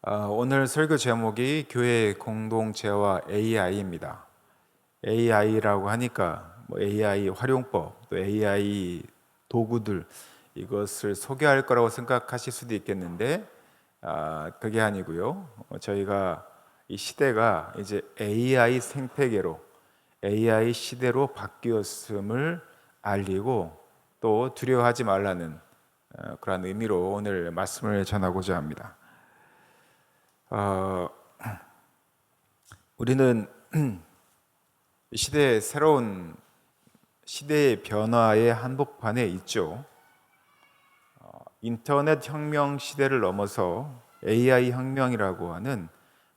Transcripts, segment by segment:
오늘 설교 제목이 교회 공동체와 AI입니다. AI라고 하니까 AI 활용법, 또 AI 도구들 이것을 소개할 거라고 생각하실 수도 있겠는데 그게 아니고요. 저희가 이 시대가 이제 AI 생태계로 AI 시대로 바뀌었음을 알리고 또 두려워하지 말라는 그런 의미로 오늘 말씀을 전하고자 합니다. 우리는 시대의 새로운 시대의 변화의 한복판에 있죠. 인터넷 혁명 시대를 넘어서 AI 혁명이라고 하는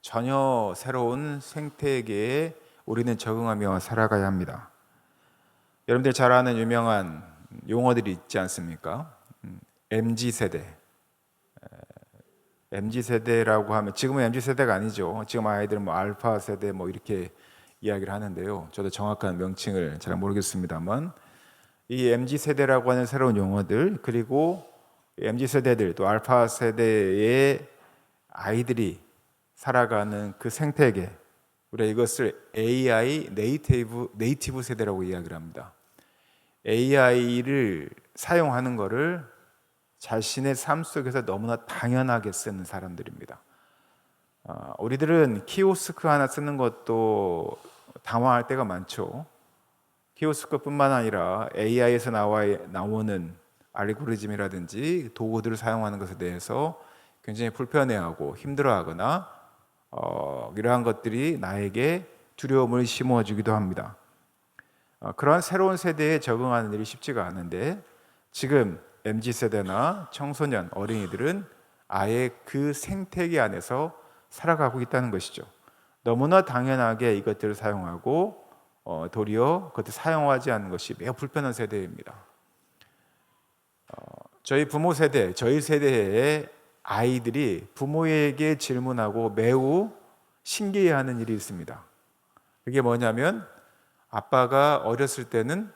전혀 새로운 생태계에 우리는 적응하며 살아가야 합니다. 여러분들 잘 아는 유명한 용어들이 있지 않습니까? MZ세대. MZ세대라고 하면 지금은 MZ세대가 아니죠. 지금 아이들은 알파 세대 이렇게 이야기를 하는데요. 저도 정확한 명칭을 잘 모르겠습니다만 이 MZ세대라고 하는 새로운 용어들, 그리고 MZ세대들 또 알파 세대의 아이들이 살아가는 그 생태계, 우리가 이것을 AI 네이티브 세대라고 이야기를 합니다. AI를 사용하는 것을 자신의 삶 속에서 너무나 당연하게 쓰는 사람들입니다. 우리들은 키오스크 하나 쓰는 것도 당황할 때가 많죠. 키오스크뿐만 아니라 AI에서 나오는 알고리즘이라든지 도구들을 사용하는 것에 대해서 굉장히 불편해하고 힘들어하거나 이러한 것들이 나에게 두려움을 심어주기도 합니다. 그러한 새로운 세대에 적응하는 일이 쉽지가 않은데 지금 MZ세대나 청소년, 어린이들은 아예 그 생태계 안에서 살아가고 있다는 것이죠. 너무나 당연하게 이것들을 사용하고 도리어 그것을 사용하지 않는 것이 매우 불편한 세대입니다. 저희 부모 세대, 저희 세대의 아이들이 부모에게 질문하고 매우 신기해하는 일이 있습니다. 그게 뭐냐면 아빠가 어렸을 때는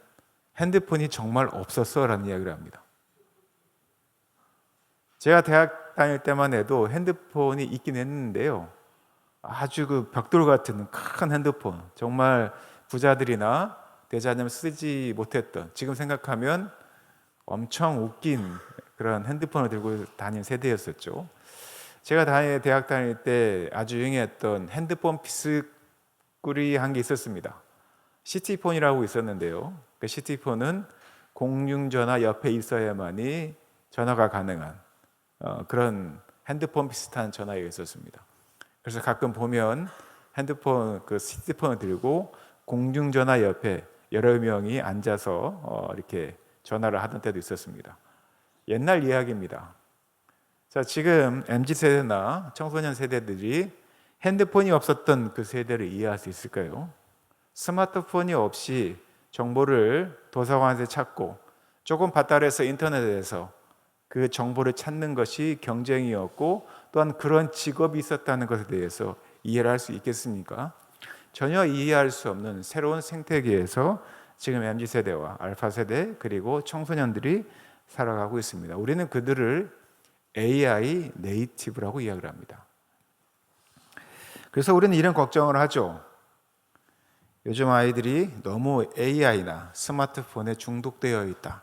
핸드폰이 정말 없었어 라는 이야기를 합니다. 제가 대학 다닐 때만 해도 핸드폰이 있긴 했는데요. 아주 그 벽돌 같은 큰 핸드폰, 정말 부자들이나 대자녀면 쓰지 못했던, 지금 생각하면 엄청 웃긴 그런 핸드폰을 들고 다닌 세대였었죠. 제가 대학 다닐 때 아주 유행했던 핸드폰 피스꾸리 한 게 있었습니다. 시티폰이라고 있었는데요. 그 시티폰은 공중전화 옆에 있어야만이 전화가 가능한 그런 핸드폰 비슷한 전화기가 있었습니다. 그래서 가끔 보면 핸드폰 그 시티폰을 들고 공중전화 옆에 여러 명이 앉아서 이렇게 전화를 하던 때도 있었습니다. 옛날 이야기입니다. 자, 지금 MZ세대나 청소년 세대들이 핸드폰이 없었던 그 세대를 이해할 수 있을까요? 스마트폰이 없이 정보를 도서관에서 찾고 조금 발달해서 인터넷에서 그 정보를 찾는 것이 경쟁이었고 또한 그런 직업이 있었다는 것에 대해서 이해를 할 수 있겠습니까? 전혀 이해할 수 없는 새로운 생태계에서 지금 MZ세대와 알파세대 그리고 청소년들이 살아가고 있습니다. 우리는 그들을 AI 네이티브라고 이야기를 합니다. 그래서 우리는 이런 걱정을 하죠. 요즘 아이들이 너무 AI나 스마트폰에 중독되어 있다.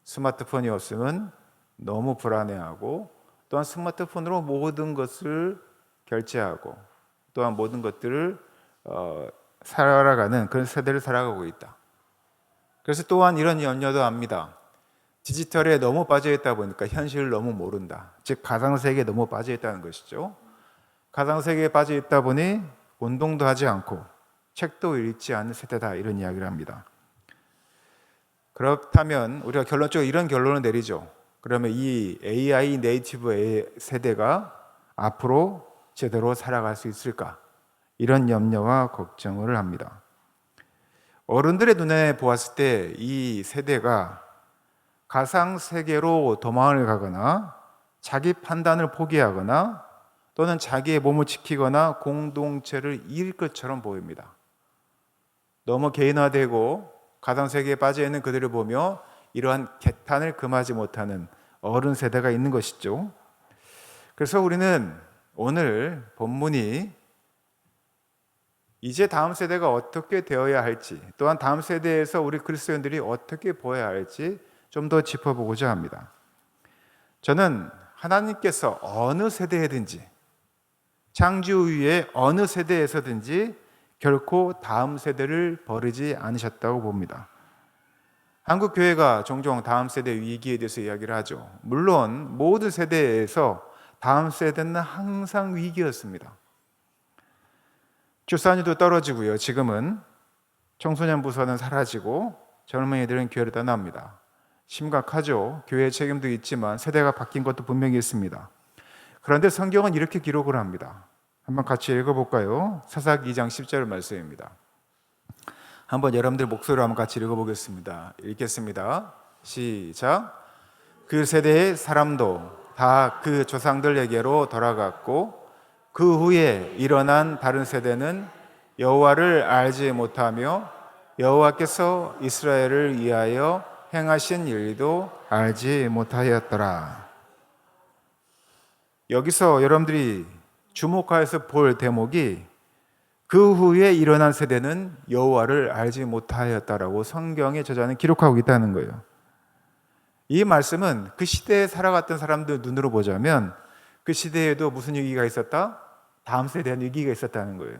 스마트폰이 없으면 너무 불안해하고 또한 스마트폰으로 모든 것을 결제하고 또한 모든 것들을 살아가는 그런 세대를 살아가고 있다. 그래서 또한 이런 염려도 합니다. 디지털에 너무 빠져있다 보니까 현실을 너무 모른다. 즉 가상세계에 너무 빠져있다는 것이죠. 가상세계에 빠져있다 보니 운동도 하지 않고 책도 읽지 않는 세대다, 이런 이야기를 합니다. 그렇다면 우리가 결론적으로 이런 결론을 내리죠. 그러면 이 AI 네이티브 세대가 앞으로 제대로 살아갈 수 있을까? 이런 염려와 걱정을 합니다. 어른들의 눈에 보았을 때 이 세대가 가상세계로 도망을 가거나 자기 판단을 포기하거나 또는 자기의 몸을 지키거나 공동체를 잃을 것처럼 보입니다. 너무 개인화되고 가상세계에 빠져있는 그들을 보며 이러한 개탄을 금하지 못하는 어른 세대가 있는 것이죠. 그래서 우리는 오늘 본문이 이제 다음 세대가 어떻게 되어야 할지, 또한 다음 세대에서 우리 그리스도인들이 어떻게 보아야 할지 좀 더 짚어보고자 합니다. 저는 하나님께서 어느 세대에든지, 창조 위에 어느 세대에서든지 결코 다음 세대를 버리지 않으셨다고 봅니다. 한국 교회가 종종 다음 세대 위기에 대해서 이야기를 하죠. 물론 모든 세대에서 다음 세대는 항상 위기였습니다. 출산율도 떨어지고요. 지금은 청소년 부서는 사라지고 젊은이들은 교회를 떠납니다. 심각하죠. 교회의 책임도 있지만 세대가 바뀐 것도 분명히 있습니다. 그런데 성경은 이렇게 기록을 합니다. 한번 같이 읽어볼까요? 사사기 2장 10절 말씀입니다. 한번 여러분들 목소리로 한번 같이 읽어보겠습니다. 읽겠습니다. 시작. 그 세대의 사람도 다 그 조상들에게로 돌아갔고 그 후에 일어난 다른 세대는 여호와를 알지 못하며 여호와께서 이스라엘을 위하여 행하신 일도 알지 못하였더라. 여기서 여러분들이 주목해서 볼 대목이 그 후에 일어난 세대는 여호와를 알지 못하였다라고 성경의 저자는 기록하고 있다는 거예요. 이 말씀은 그 시대에 살아갔던 사람들 눈으로 보자면 그 시대에도 무슨 위기가 있었다? 다음 세대에 대한 위기가 있었다는 거예요.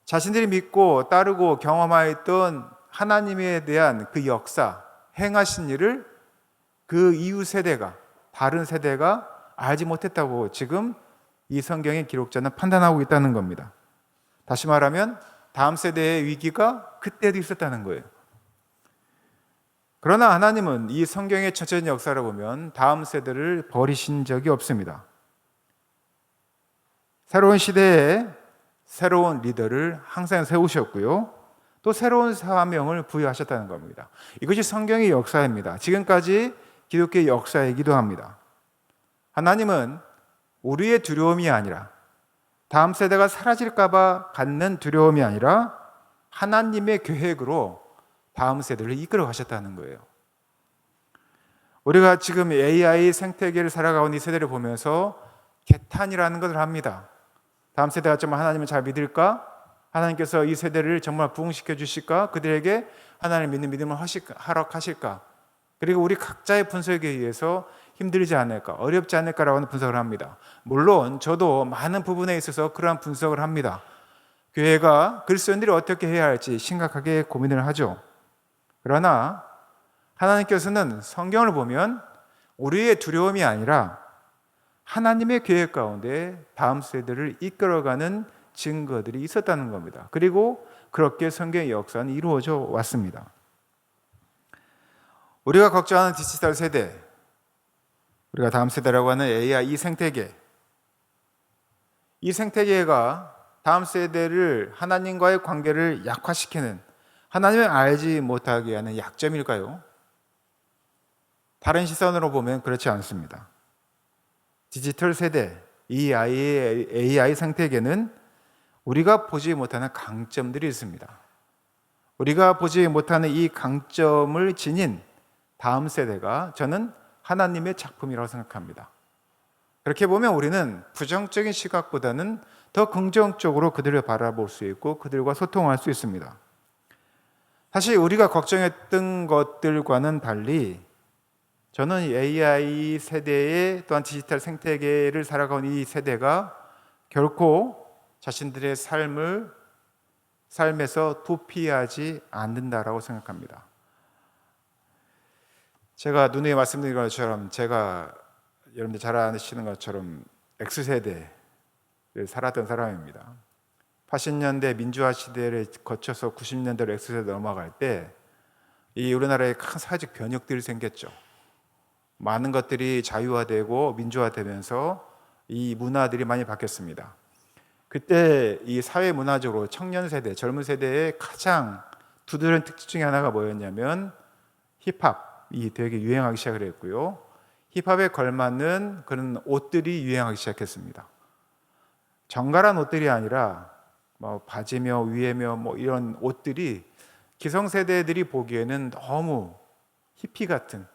자신들이 믿고 따르고 경험하였던 하나님에 대한 그 역사, 행하신 일을 그 이후 세대가, 다른 세대가 알지 못했다고 지금 이 성경의 기록자는 판단하고 있다는 겁니다. 다시 말하면 다음 세대의 위기가 그때도 있었다는 거예요. 그러나 하나님은 이 성경의 전체적인 역사를 보면 다음 세대를 버리신 적이 없습니다. 새로운 시대에 새로운 리더를 항상 세우셨고요. 또 새로운 사명을 부여하셨다는 겁니다. 이것이 성경의 역사입니다. 지금까지 기독교의 역사이기도 합니다. 하나님은 우리의 두려움이 아니라 다음 세대가 사라질까 봐 갖는 두려움이 아니라 하나님의 계획으로 다음 세대를 이끌어 가셨다는 거예요. 우리가 지금 AI 생태계를 살아가는 이 세대를 보면서 개탄이라는 것을 합니다. 다음 세대가 정말 하나님을 잘 믿을까? 하나님께서 이 세대를 정말 부흥시켜 주실까? 그들에게 하나님을 믿는 믿음을 허락하실까? 그리고 우리 각자의 분석에 의해서 힘들지 않을까? 어렵지 않을까라고 하는 분석을 합니다. 물론 저도 많은 부분에 있어서 그러한 분석을 합니다. 교회가 그리스도인들이 어떻게 해야 할지 심각하게 고민을 하죠. 그러나 하나님께서는 성경을 보면 우리의 두려움이 아니라 하나님의 계획 가운데 다음 세대를 이끌어가는 증거들이 있었다는 겁니다. 그리고 그렇게 성경의 역사는 이루어져 왔습니다. 우리가 걱정하는 디지털 세대, 우리가 다음 세대라고 하는 AI 이 생태계, 이 생태계가 다음 세대를 하나님과의 관계를 약화시키는, 하나님을 알지 못하게 하는 약점일까요? 다른 시선으로 보면 그렇지 않습니다. 디지털 세대, 이 AI 생태계는 우리가 보지 못하는 강점들이 있습니다. 우리가 보지 못하는 이 강점을 지닌 다음 세대가 저는 하나님의 작품이라고 생각합니다. 그렇게 보면 우리는 부정적인 시각보다는 더 긍정적으로 그들을 바라볼 수 있고 그들과 소통할 수 있습니다. 사실 우리가 걱정했던 것들과는 달리 저는 AI 세대의 또한 디지털 생태계를 살아가는 이 세대가 결코 자신들의 삶에서 도피하지 않는다라고 생각합니다. 제가 누누이 말씀드린 것처럼 제가 여러분들 잘 아시는 것처럼 X세대를 살았던 사람입니다. 80년대 민주화 시대를 거쳐서 90년대로 X세대 넘어갈 때 이 우리나라에 큰 사회적 변혁들이 생겼죠. 많은 것들이 자유화되고 민주화되면서 이 문화들이 많이 바뀌었습니다. 그때 이 사회 문화적으로 청년 세대, 젊은 세대의 가장 두드러진 특징 중에 하나가 뭐였냐면 힙합이 되게 유행하기 시작을 했고요. 힙합에 걸맞는 그런 옷들이 유행하기 시작했습니다. 정갈한 옷들이 아니라 뭐 바지며 위에며 뭐 이런 옷들이 기성세대들이 보기에는 너무 히피 같은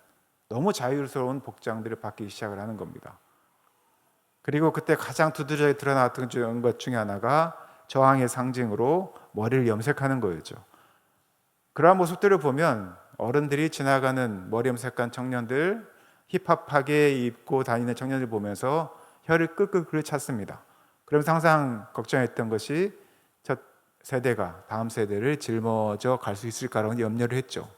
너무 자유스러운 복장들을 받기 시작을 하는 겁니다. 그리고 그때 가장 두드러져 드러났던 것 중에 하나가 저항의 상징으로 머리를 염색하는 거였죠. 그러한 모습들을 보면 어른들이 지나가는 머리 염색한 청년들, 힙합하게 입고 다니는 청년들 보면서 혀를 끄끄 찼습니다. 그러면서 항상 걱정했던 것이 첫 세대가 다음 세대를 짊어져 갈 수 있을까라는 염려를 했죠.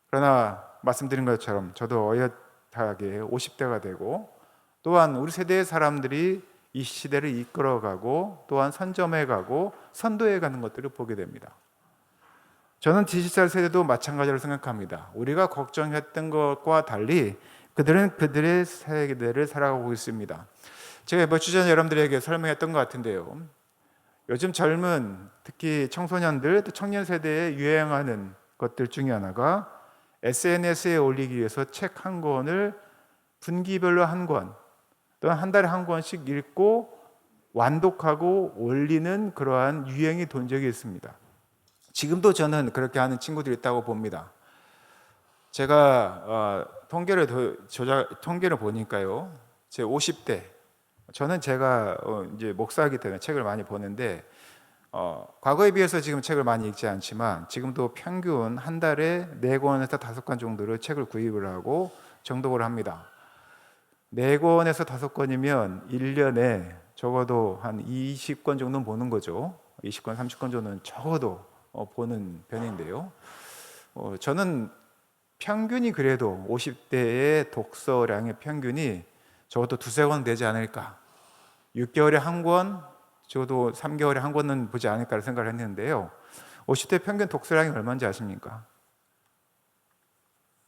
그러나 말씀드린 것처럼 저도 어엿하게 50대가 되고 또한 우리 세대의 사람들이 이 시대를 이끌어가고 또한 선점해가고 선도해가는 것들을 보게 됩니다. 저는 디지털 세대도 마찬가지로 생각합니다. 우리가 걱정했던 것과 달리 그들은 그들의 세대를 살아가고 있습니다. 제가 몇 주 전에 여러분들에게 설명했던 것 같은데요. 요즘 젊은 특히 청소년들 또 청년 세대에 유행하는 것들 중에 하나가 SNS에 올리기 위해서 책 한 권을 분기별로 한 권 또는 한 달에 한 권씩 읽고 완독하고 올리는 그러한 유행이 돈 적이 있습니다. 지금도 저는 그렇게 하는 친구들이 있다고 봅니다. 제가 통계를 보니까요, 제 50대, 저는 제가 이제 목사이기 때문에 책을 많이 보는데 과거에 비해서 지금 책을 많이 읽지 않지만 지금도 평균 한 달에 4권에서 5권 정도를 책을 구입을 하고 정독을 합니다. 4권에서 5권이면 1년에 적어도 한 20권 정도는 보는 거죠. 20권, 30권 정도는 적어도 보는 편인데요. 저는 평균이 그래도 50대의 독서량의 평균이 적어도 2-3권 되지 않을까. 6개월에 한 권, 적어도 3개월에 한 권은 보지 않을까 생각을 했는데요. 50대 평균 독서량이 얼마인지 아십니까?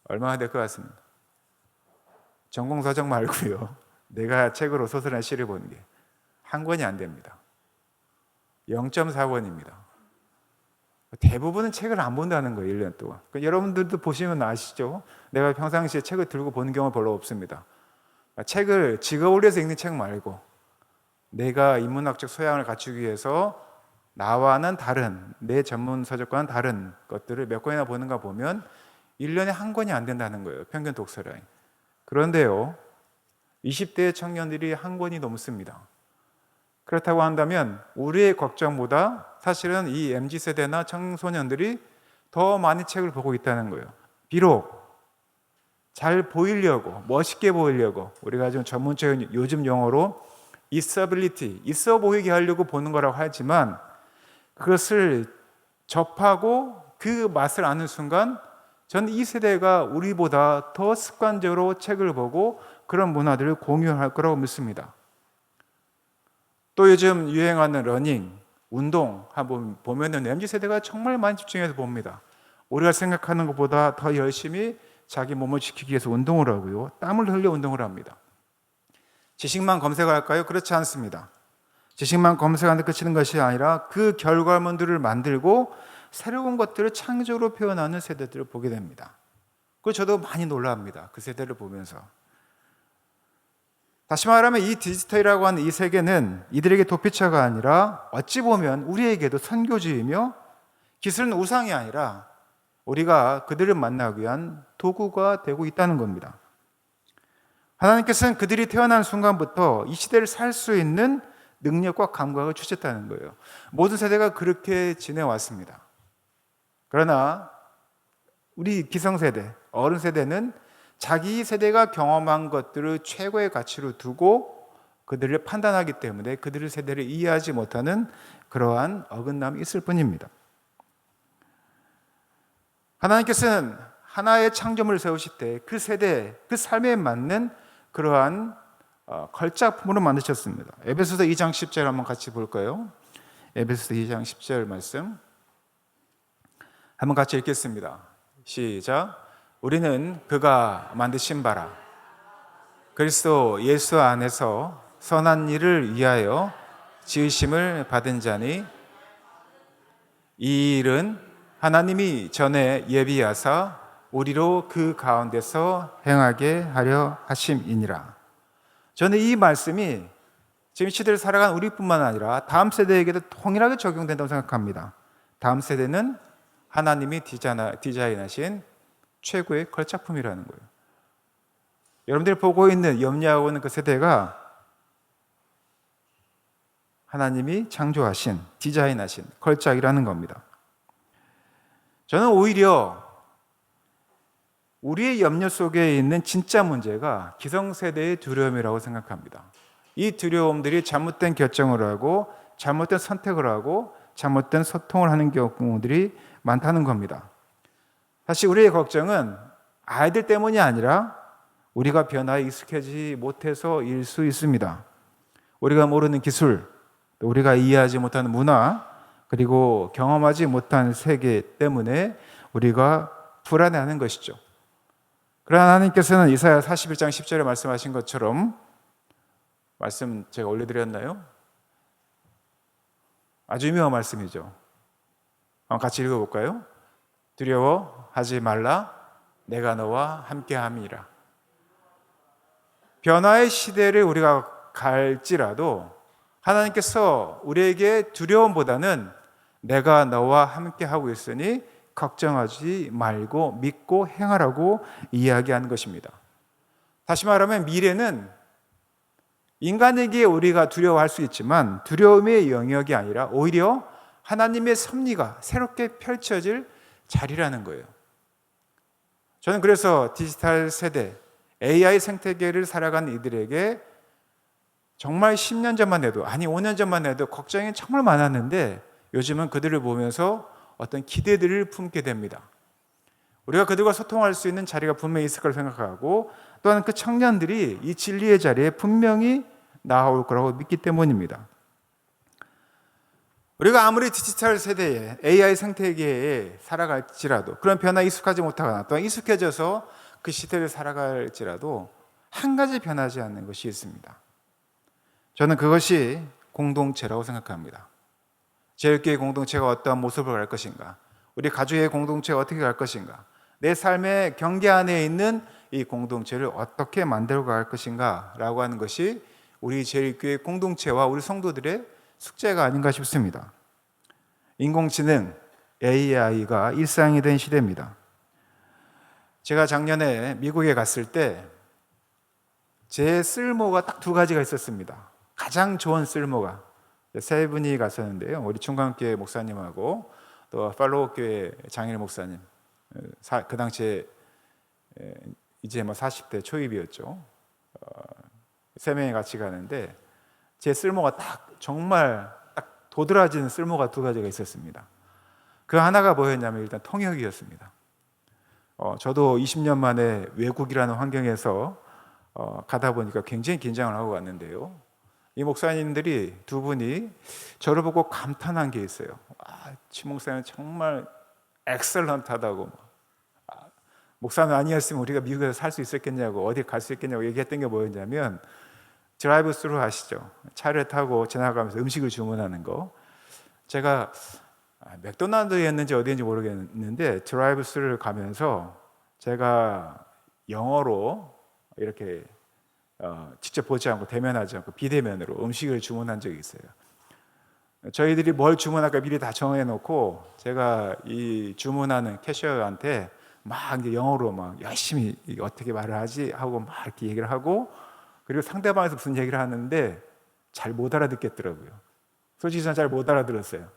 얼마나 될 것 같습니다. 전공서적 말고요. 내가 책으로 소설이나 시를 보는 게 한 권이 안 됩니다. 0.4권입니다. 대부분은 책을 안 본다는 거예요. 1년 동안. 여러분들도 보시면 아시죠? 내가 평상시에 책을 들고 보는 경우가 별로 없습니다. 책을 직업을 위해서 읽는 책 말고 내가 인문학적 소양을 갖추기 위해서 나와는 다른, 내 전문 서적과는 다른 것들을 몇 권이나 보는가 보면 1년에 한 권이 안 된다는 거예요. 평균 독서량이. 그런데요, 20대의 청년들이 한 권이 넘습니다. 그렇다고 한다면 우리의 걱정보다 사실은 이 MZ세대나 청소년들이 더 많이 책을 보고 있다는 거예요. 비록 잘 보이려고, 멋있게 보이려고, 우리가 좀 전문적인 요즘 용어로 있어빌리티, 있어 보이게 하려고 보는 거라고 하지만 그것을 접하고 그 맛을 아는 순간 저는 이 세대가 우리보다 더 습관적으로 책을 보고 그런 문화들을 공유할 거라고 믿습니다. 또 요즘 유행하는 러닝, 운동 한번 보면은 MZ세대가 정말 많이 집중해서 봅니다. 우리가 생각하는 것보다 더 열심히 자기 몸을 지키기 위해서 운동을 하고요. 땀을 흘려 운동을 합니다. 지식만 검색할까요? 그렇지 않습니다. 지식만 검색하는 데 그치는 것이 아니라 그 결과물들을 만들고 새로운 것들을 창조적으로 표현하는 세대들을 보게 됩니다. 그래서 저도 많이 놀랍니다. 그 세대를 보면서. 다시 말하면 이 디지털이라고 하는 이 세계는 이들에게 도피처가 아니라 어찌 보면 우리에게도 선교지이며 기술은 우상이 아니라 우리가 그들을 만나기 위한 도구가 되고 있다는 겁니다. 하나님께서는 그들이 태어난 순간부터 이 시대를 살 수 있는 능력과 감각을 주셨다는 거예요. 모든 세대가 그렇게 지내왔습니다. 그러나 우리 기성세대, 어른 세대는 자기 세대가 경험한 것들을 최고의 가치로 두고 그들을 판단하기 때문에 그들의 세대를 이해하지 못하는 그러한 어긋남이 있을 뿐입니다. 하나님께서는 하나의 창조물을 세우실 때 그 세대, 그 삶에 맞는 그러한 걸작품으로 만드셨습니다. 에베소서 2장 10절 한번 같이 볼까요? 에베소서 2장 10절 말씀 한번 같이 읽겠습니다. 시작. 우리는 그가 만드신 바라 그리스도 예수 안에서 선한 일을 위하여 지으심을 받은 자니 이 일은 하나님이 전에 예비하사 우리로 그 가운데서 행하게 하려 하심이니라. 저는 이 말씀이 지금 시대를 살아가는 우리뿐만 아니라 다음 세대에게도 동일하게 적용된다고 생각합니다. 다음 세대는 하나님이 디자인하신 최고의 걸작품이라는 거예요. 여러분들이 보고 있는, 염려하고 있는 그 세대가 하나님이 창조하신, 디자인하신 걸작이라는 겁니다. 저는 오히려 우리의 염려 속에 있는 진짜 문제가 기성세대의 두려움이라고 생각합니다. 이 두려움들이 잘못된 결정을 하고 잘못된 선택을 하고 잘못된 소통을 하는 경우들이 많다는 겁니다. 사실 우리의 걱정은 아이들 때문이 아니라 우리가 변화에 익숙해지지 못해서일 수 있습니다. 우리가 모르는 기술, 우리가 이해하지 못하는 문화, 그리고 경험하지 못한 세계 때문에 우리가 불안해하는 것이죠. 그러나 하나님께서는 이사야 41장 10절에 말씀하신 것처럼, 말씀 제가 올려드렸나요? 아주 유명한 말씀이죠. 한번 같이 읽어볼까요? 두려워하지 말라, 내가 너와 함께함이라. 변화의 시대를 우리가 갈지라도 하나님께서 우리에게 두려움보다는 내가 너와 함께하고 있으니 걱정하지 말고 믿고 행하라고 이야기하는 것입니다. 다시 말하면 미래는 인간에게 우리가 두려워할 수 있지만 두려움의 영역이 아니라 오히려 하나님의 섭리가 새롭게 펼쳐질 자리라는 거예요. 저는 그래서 디지털 세대, AI 생태계를 살아가는 이들에게 정말 10년 전만 해도, 아니 5년 전만 해도 걱정이 정말 많았는데 요즘은 그들을 보면서 어떤 기대들을 품게 됩니다. 우리가 그들과 소통할 수 있는 자리가 분명히 있을 거라고 생각하고, 또한 그 청년들이 이 진리의 자리에 분명히 나올 거라고 믿기 때문입니다. 우리가 아무리 디지털 세대에 AI 생태계에 살아갈지라도, 그런 변화에 익숙하지 못하거나 또한 익숙해져서 그 시대를 살아갈지라도 한 가지 변하지 않는 것이 있습니다. 저는 그것이 공동체라고 생각합니다. 제일교회 공동체가 어떠한 모습을 갈 것인가, 우리 가족의 공동체가 어떻게 갈 것인가, 내 삶의 경계 안에 있는 이 공동체를 어떻게 만들어 갈 것인가 라고 하는 것이 우리 제일교회 공동체와 우리 성도들의 숙제가 아닌가 싶습니다. 인공지능, AI가 일상이 된 시대입니다. 제가 작년에 미국에 갔을 때 제 쓸모가 딱 두 가지가 있었습니다. 가장 좋은 쓸모가 세 분이 갔었는데요. 우리 충강교회 목사님하고 또 팔로우 교회 장일 목사님, 그 당시에 이제 40대 초입이었죠. 세 명이 같이 가는데 제 쓸모가 딱 정말 딱 도드라지는 쓸모가 두 가지가 있었습니다. 그 하나가 뭐였냐면 일단 통역이었습니다. 저도 20년 만에 외국이라는 환경에서 가다 보니까 굉장히 긴장을 하고 왔는데요. 이 목사님들이 두 분이 저를 보고 감탄한 게 있어요. 치 목사님 정말 엑셀런트하다고. 목사님 아니었으면 우리가 미국에서 살 수 있었겠냐고, 어디 갈 수 있겠냐고 얘기했던 게 뭐였냐면, 드라이브 스루 하시죠. 차를 타고 지나가면서 음식을 주문하는 거. 제가 맥도날드였는지 어디였는지 모르겠는데 드라이브 스루를 가면서 제가 영어로 이렇게 직접 보지 않고 대면하지 않고 비대면으로 음식을 주문한 적이 있어요. 저희들이 뭘 주문할까 미리 다 정해놓고 제가 이 주문하는 캐셔한테 막 이제 영어로 막 열심히 어떻게 말을 하지 하고 막 이렇게 얘기를 하고, 그리고 상대방에서 무슨 얘기를 하는데 잘 못 알아듣겠더라고요. 솔직히 저는 잘 못 알아들었어요.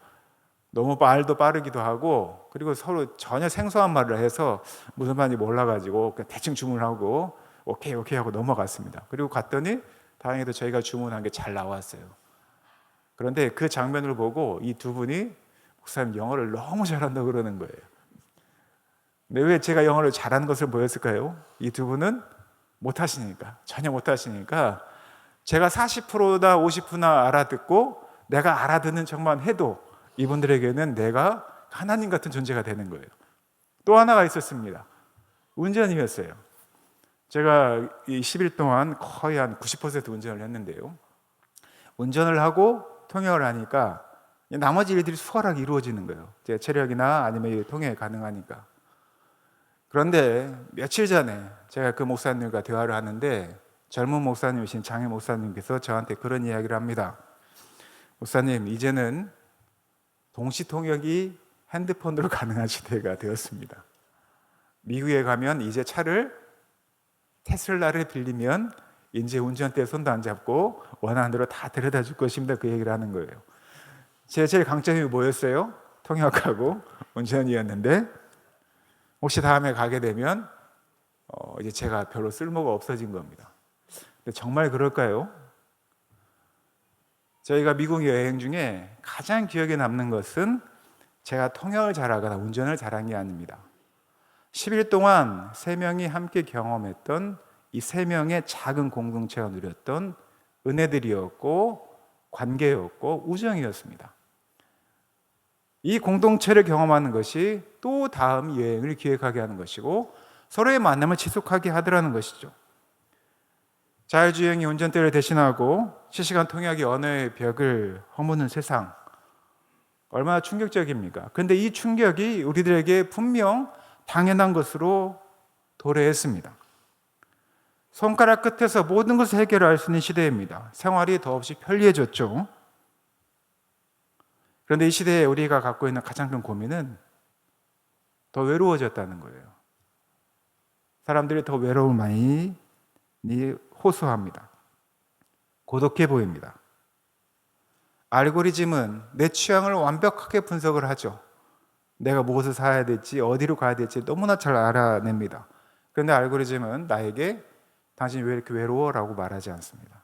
너무 말도 빠르기도 하고, 그리고 서로 전혀 생소한 말을 해서 무슨 말인지 몰라가지고 그냥 대충 주문하고 오케이 하고 넘어갔습니다. 그리고 갔더니 다행히도 저희가 주문한 게 잘 나왔어요. 그런데 그 장면을 보고 이 두 분이 목사님 영어를 너무 잘한다고 그러는 거예요. 근데 왜 제가 영어를 잘하는 것을 보였을까요? 이 두 분은 못하시니까, 전혀 못하시니까 제가 40%나 50%나 알아듣고 내가 알아듣는 척만 해도 이분들에게는 내가 하나님 같은 존재가 되는 거예요. 또 하나가 있었습니다. 운전이었어요. 제가 이 10일 동안 거의 한 90% 운전을 했는데요. 운전을 하고 통역을 하니까 나머지 일들이 수월하게 이루어지는 거예요. 제 체력이나 아니면 통역이 가능하니까. 그런데 며칠 전에 제가 그 목사님과 대화를 하는데 젊은 목사님이신 장애 목사님께서 저한테 그런 이야기를 합니다. 목사님, 이제는 동시 통역이 핸드폰으로 가능한 시대가 되었습니다. 미국에 가면 이제 차를 테슬라를 빌리면 이제 운전대에 손도 안 잡고 원하는 대로 다 데려다 줄 것입니다. 그 얘기를 하는 거예요. 제 제일 강점이 뭐였어요? 통역하고 운전이었는데, 혹시 다음에 가게 되면 이제 제가 별로 쓸모가 없어진 겁니다. 근데 정말 그럴까요? 저희가 미국 여행 중에 가장 기억에 남는 것은 제가 통역을 잘하거나 운전을 잘한 게 아닙니다. 10일 동안 3명이 함께 경험했던 이 3명의 작은 공동체가 누렸던 은혜들이었고 관계였고 우정이었습니다. 이 공동체를 경험하는 것이 또 다음 여행을 기획하게 하는 것이고 서로의 만남을 지속하게 하더라는 것이죠. 자율주행이 운전대를 대신하고 실시간 통역이 언어의 벽을 허무는 세상, 얼마나 충격적입니까? 그런데 이 충격이 우리들에게 분명 당연한 것으로 도래했습니다. 손가락 끝에서 모든 것을 해결할 수 있는 시대입니다. 생활이 더없이 편리해졌죠. 그런데 이 시대에 우리가 갖고 있는 가장 큰 고민은 더 외로워졌다는 거예요. 사람들이 더 외로움을 많이 호소합니다. 고독해 보입니다. 알고리즘은 내 취향을 완벽하게 분석을 하죠. 내가 무엇을 사야 될지, 어디로 가야 될지 너무나 잘 알아냅니다. 그런데 알고리즘은 나에게 당신이 왜 이렇게 외로워? 라고 말하지 않습니다.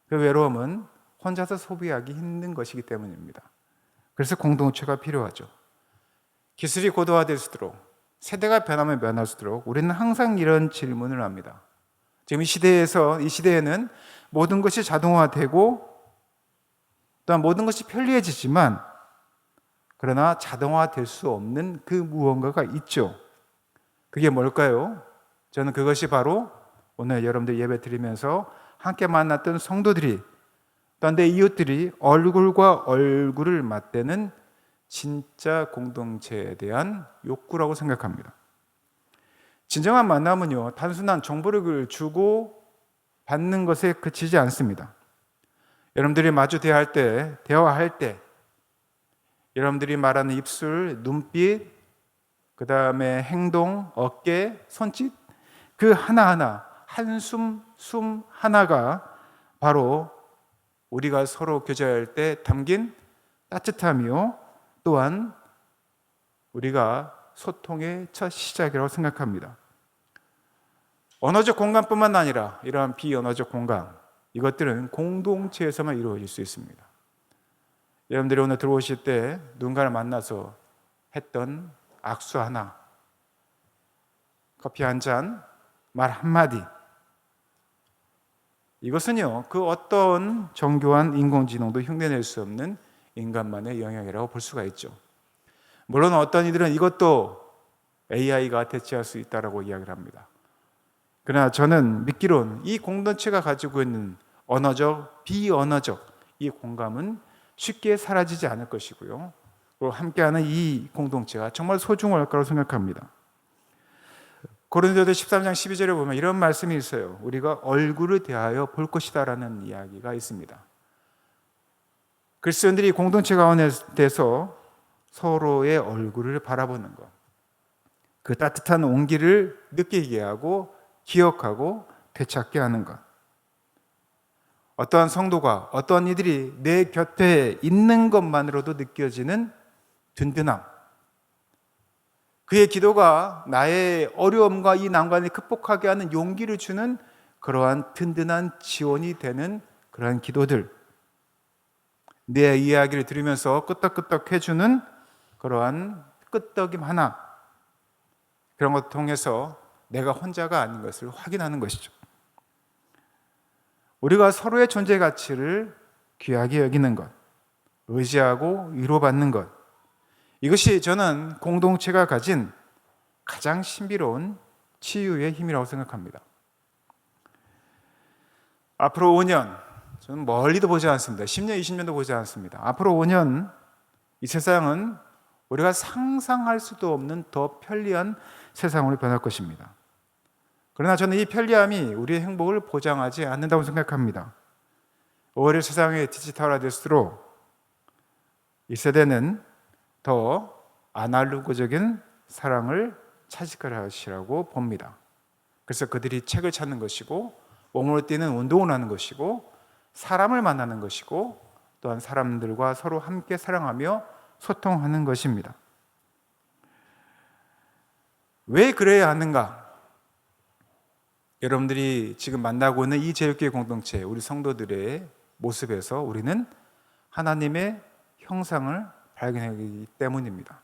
그 외로움은 혼자서 소비하기 힘든 것이기 때문입니다. 그래서 공동체가 필요하죠. 기술이 고도화될수록, 세대가 변하면 변할수록 우리는 항상 이런 질문을 합니다. 지금 이 시대에는 모든 것이 자동화되고 또한 모든 것이 편리해지지만 그러나 자동화될 수 없는 그 무언가가 있죠. 그게 뭘까요? 저는 그것이 바로 오늘 여러분들 예배 드리면서 함께 만났던 성도들이 또한 내 이웃들이 얼굴과 얼굴을 맞대는 진짜 공동체에 대한 욕구라고 생각합니다. 진정한 만남은요, 단순한 정보를 주고 받는 것에 그치지 않습니다. 여러분들이 마주 대화할 때 여러분들이 말하는 입술, 눈빛, 그 다음에 행동, 어깨, 손짓, 그 하나하나, 한숨, 숨 하나가 바로 우리가 서로 교제할 때 담긴 따뜻함이요, 또한 우리가 소통의 첫 시작이라고 생각합니다. 언어적 공간뿐만 아니라 이러한 비언어적 공간, 이것들은 공동체에서만 이루어질 수 있습니다. 여러분들이 오늘 들어오실 때 누군가를 만나서 했던 악수 하나, 커피 한 잔, 말 한마디, 이것은요, 그 어떤 정교한 인공지능도 흉내낼 수 없는 인간만의 영역이라고 볼 수가 있죠. 물론 어떤 이들은 이것도 AI가 대체할 수 있다고 이야기를 합니다. 그러나 저는 믿기로는 이 공동체가 가지고 있는 언어적, 비언어적 이 공감은 쉽게 사라지지 않을 것이고요. 그리고 함께하는 이 공동체가 정말 소중할 거라고 생각합니다. 고린도서 13장 12절에 보면 이런 말씀이 있어요. 우리가 얼굴을 대하여 볼 것이다 라는 이야기가 있습니다. 그리스도인들이 공동체 가운데서 서로의 얼굴을 바라보는 것, 그 따뜻한 온기를 느끼게 하고 기억하고 되찾게 하는 것, 어떠한 성도가 어떠한 이들이 내 곁에 있는 것만으로도 느껴지는 든든함, 그의 기도가 나의 어려움과 이 난관을 극복하게 하는 용기를 주는 그러한 든든한 지원이 되는 그러한 기도들, 내 이야기를 들으면서 끄떡끄떡 해주는 그러한 끄떡임 하나, 그런 것을 통해서 내가 혼자가 아닌 것을 확인하는 것이죠. 우리가 서로의 존재 가치를 귀하게 여기는 것, 의지하고 위로받는 것, 이것이 저는 공동체가 가진 가장 신비로운 치유의 힘이라고 생각합니다. 앞으로 5년, 저는 멀리도 보지 않습니다. 10년, 20년도 보지 않습니다. 앞으로 5년, 이 세상은 우리가 상상할 수도 없는 더 편리한 세상으로 변할 것입니다. 그러나 저는 이 편리함이 우리의 행복을 보장하지 않는다고 생각합니다. 오히려 세상이 디지털화될수록 이 세대는 더 아날로그적인 사랑을 찾을 것이라고 봅니다. 그래서 그들이 책을 찾는 것이고 몸으로 뛰는 운동을 하는 것이고 사람을 만나는 것이고 또한 사람들과 서로 함께 사랑하며 소통하는 것입니다. 왜 그래야 하는가? 여러분들이 지금 만나고 있는 이 제일교회 공동체, 우리 성도들의 모습에서 우리는 하나님의 형상을 발견하기 때문입니다.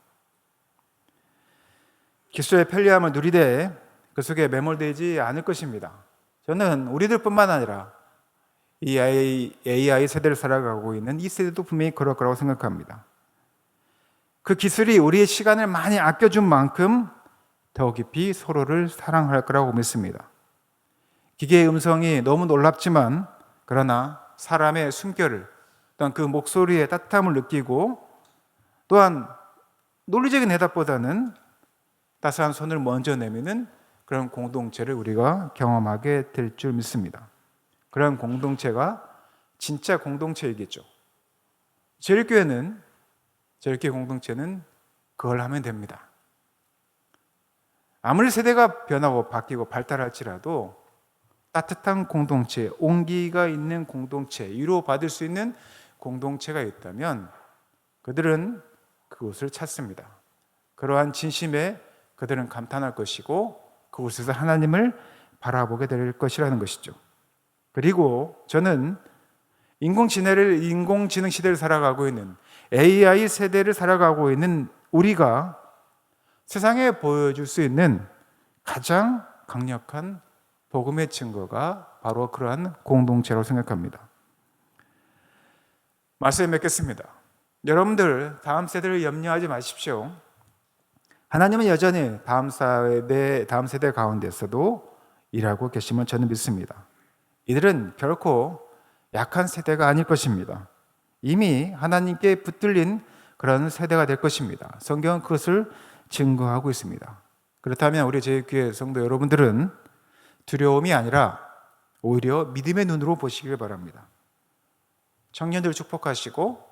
기술의 편리함을 누리되 그 속에 매몰되지 않을 것입니다. 저는 우리들뿐만 아니라 이 AI 세대를 살아가고 있는 이 세대도 분명히 그럴 거라고 생각합니다. 그 기술이 우리의 시간을 많이 아껴준 만큼 더 깊이 서로를 사랑할 거라고 믿습니다. 기계의 음성이 너무 놀랍지만 그러나 사람의 숨결을 또한 그 목소리의 따뜻함을 느끼고 또한 논리적인 대답보다는 따스한 손을 먼저 내미는 그런 공동체를 우리가 경험하게 될 줄 믿습니다. 그런 공동체가 진짜 공동체이겠죠. 제일교회 공동체는 그걸 하면 됩니다. 아무리 세대가 변하고 바뀌고 발달할지라도 따뜻한 공동체, 온기가 있는 공동체, 위로받을 수 있는 공동체가 있다면 그들은 그곳을 찾습니다. 그러한 진심에 그들은 감탄할 것이고 그곳에서 하나님을 바라보게 될 것이라는 것이죠. 그리고 저는 인공지능 시대를 살아가고 있는 AI 세대를 살아가고 있는 우리가 세상에 보여줄 수 있는 가장 강력한 복음의 증거가 바로 그러한 공동체라고 생각합니다. 말씀을 맺겠습니다. 여러분들 다음 세대를 염려하지 마십시오. 하나님은 여전히 다음 세대 가운데서도 일하고 계심을 저는 믿습니다. 이들은 결코 약한 세대가 아닐 것입니다. 이미 하나님께 붙들린 그런 세대가 될 것입니다. 성경은 그것을 증거하고 있습니다. 그렇다면 우리 제일교회 성도 여러분들은 두려움이 아니라 오히려 믿음의 눈으로 보시길 바랍니다. 청년들을 축복하시고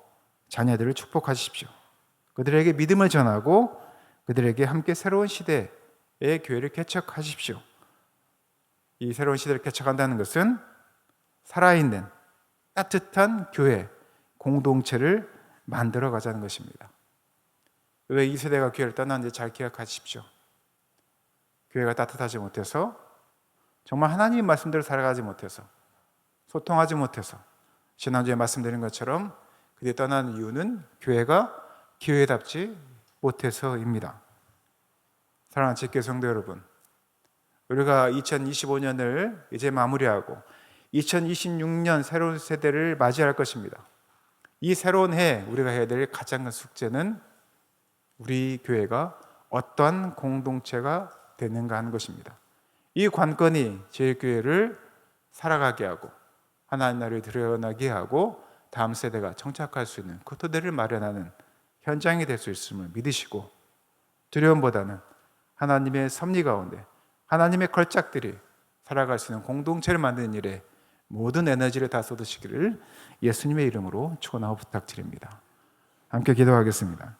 자녀들을 축복하십시오. 그들에게 믿음을 전하고 그들에게 함께 새로운 시대의 교회를 개척하십시오. 이 새로운 시대를 개척한다는 것은 살아있는 따뜻한 교회, 공동체를 만들어 가자는 것입니다. 왜 이 세대가 교회를 떠났는지 잘 기억하십시오. 교회가 따뜻하지 못해서, 정말 하나님의 말씀대로 살아가지 못해서, 소통하지 못해서, 지난주에 말씀드린 것처럼 그들이 떠나는 이유는 교회가 교회답지 못해서입니다. 사랑하는 제일교회 성도 여러분, 우리가 2025년을 이제 마무리하고 2026년 새로운 세대를 맞이할 것입니다. 이 새로운 해 우리가 해야 될 가장 큰 숙제는 우리 교회가 어떠한 공동체가 되는가 하는 것입니다. 이 관건이 제일교회를 살아가게 하고 하나님 나라를 드러나게 하고 다음 세대가 정착할 수 있는 그 토대를 마련하는 현장이 될 수 있음을 믿으시고, 두려움보다는 하나님의 섭리 가운데 하나님의 걸작들이 살아갈 수 있는 공동체를 만드는 일에 모든 에너지를 다 쏟으시기를 예수님의 이름으로 축원하고 부탁드립니다. 함께 기도하겠습니다.